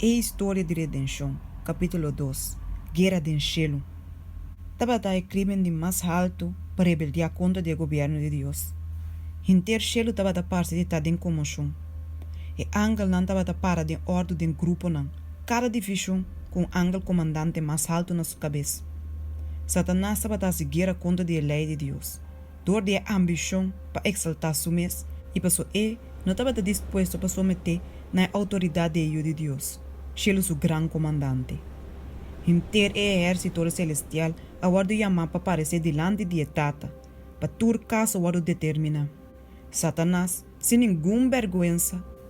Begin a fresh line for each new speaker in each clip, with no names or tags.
É História de Redenção, capítulo 2, Guerra del Cielo. Estava o crime de mais alto para rebeldia contra o governo de Deus. Inteiro cielo estava da parte de estar em comoção. E ángel não estava da para de ordem de grupo não. Cada divisão com ángel comandante mais alto na sua cabeça. Satanás estava da guerra contra a lei de Deus. Door de ambição para exaltar sua mês e para sua não estava disposto para someter na autoridade de Deus. Cielo su gran comandante. Inteiro exército celestial agora chamar para aparecer delante de Tata, para tur caso agora determina. Satanás, sem nenhuma vergonha,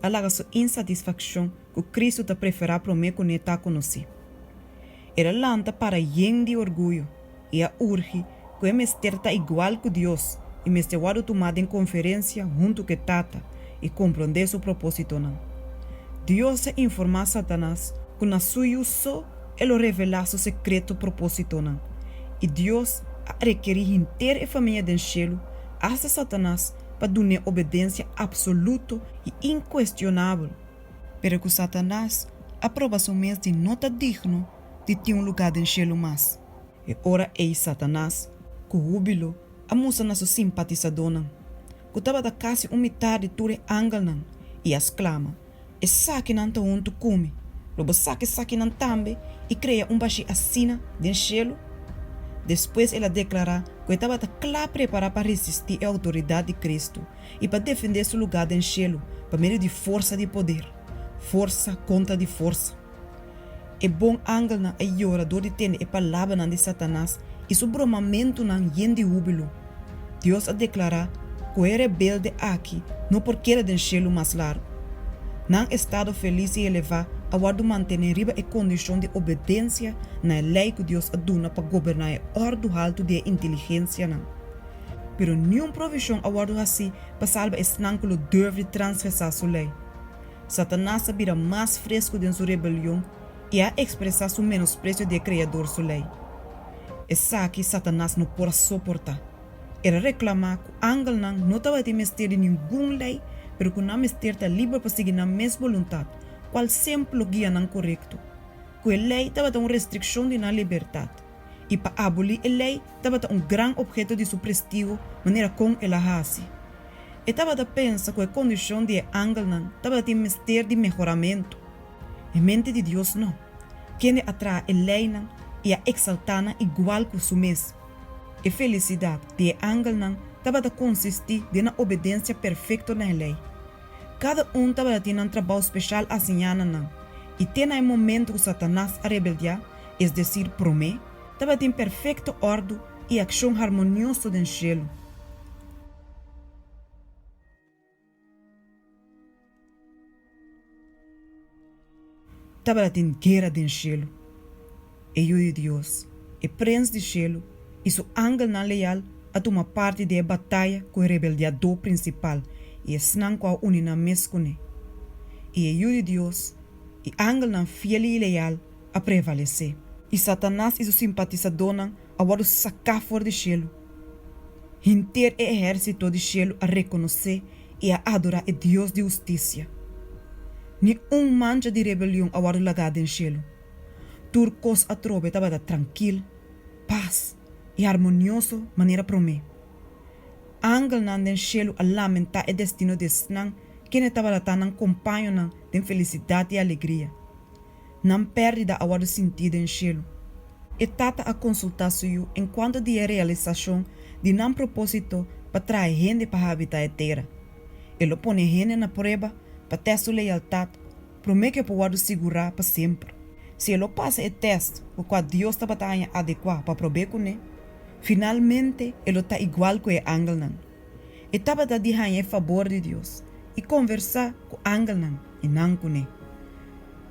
alaga sua insatisfação que Cristo te preferá para mim que está conhecido. Era lanta para yen de orgulho e a urge que é mester tá igual que Deus e mester agora tomado em conferência junto com Tata e compreender seu propósito não. Deus se informa a Satanás que na sua uso ele revela seu secreto propósito não. E Deus requer inteira a família do céu a Satanás para dar obediência absoluta e inquestionável. Pero que Satanás aprova somente de não estar digno de ter lugar no céu mais. E ora é Satanás que júbilo a moça na sua simpatizador não. Que estava da casa metade de tudo ángel não e exclama: e saque não tá onde come. Lobo saque não tambe e cria baixo assina do céu. Depois ela declara que estava claro preparada para resistir à autoridade de Cristo e para defender seu lugar no céu por meio de força de poder. Força contra de força. E bom ángel na a orador de ter a palavra de Satanás e seu bromamento na yen de júbilo. Deus a declarar que é rebelde aqui não porque era do céu mais largo. Não estado feliz e elevado, aguardo manter riba a condição de obediência na lei que Deus aduna para governar a ordem alto de inteligência não. Pero nenhuma provisão aguardo assim para salvar esse não que deve transgressar sua lei. Satanás sabia mais fresco de sua rebelião e a expressar seu menosprezo de Criador sua lei. Essa que Satanás não pode suportar. Era reclamar que o ángel não estava de mestre de nenhuma lei, pero que não mestre está livre para seguir na mesma vontade, qual sempre o guia não correto. Que a lei estava uma restrição de na liberdade. E para abolir a lei estava um grande objeto de seu prestígio, maneira como ela hace. E estava a pensar que a condição de ángel não estava de mestre de melhoramento. Em mente de Deus não. Quem atrai a lei não e a exaltar igual que o seu mês. A felicidade de ángel não estava a consistir na obediência perfeita na lei. Cada estava tendo um trabalho especial assim não. E tem um momento que Satanás a rebeldia, é decir, promê, estava em perfeita ordem e ação harmoniosa do céu. Estava em guerra do céu. E eu de Deus, e príncipe do céu, e seu ángel não leal a tomar parte da batalha com o rebeldeador principal e senão com a unina mescone. E eu de Deus, e ángel não fiel e leal a prevalecer. E Satanás e seu simpatizador não agora sacar fora do céu. Inteiro o exército do céu a reconhecer e a adorar a Deus de justiça. Nenhum mancha de rebelião agora lagado no céu. Turcos a trobe estava tranquilo, paz e harmonioso maneira para mim. Ángel não den céu a lamentar o destino de Snang, quem estava lá não companheiro não de felicidade e alegria. Não perde a hora sentido em céu. E tata a consultar suyo enquanto de realização de não propósito para trazer gente para habitar a terra. Ele põe gente na prova para ter sua lealdade, promete que pode segurar para sempre. Se ele passa o teste, o qual Deus está batendo adequado para provar com ele, finalmente ele está igual com o ángel não. E estava a dizer em favor de Deus e conversar com o ángel não e não com ele.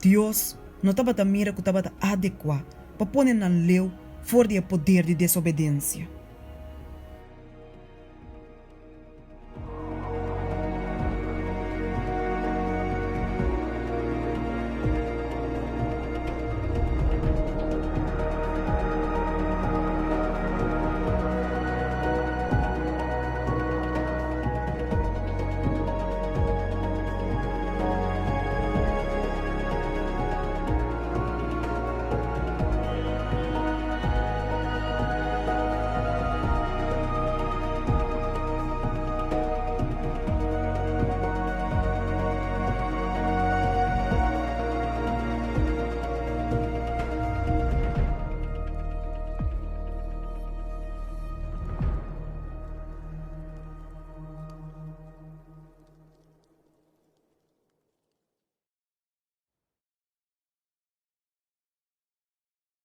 Deus não estava a mirar que estava adequado para pôr na lei fora do poder de desobediência.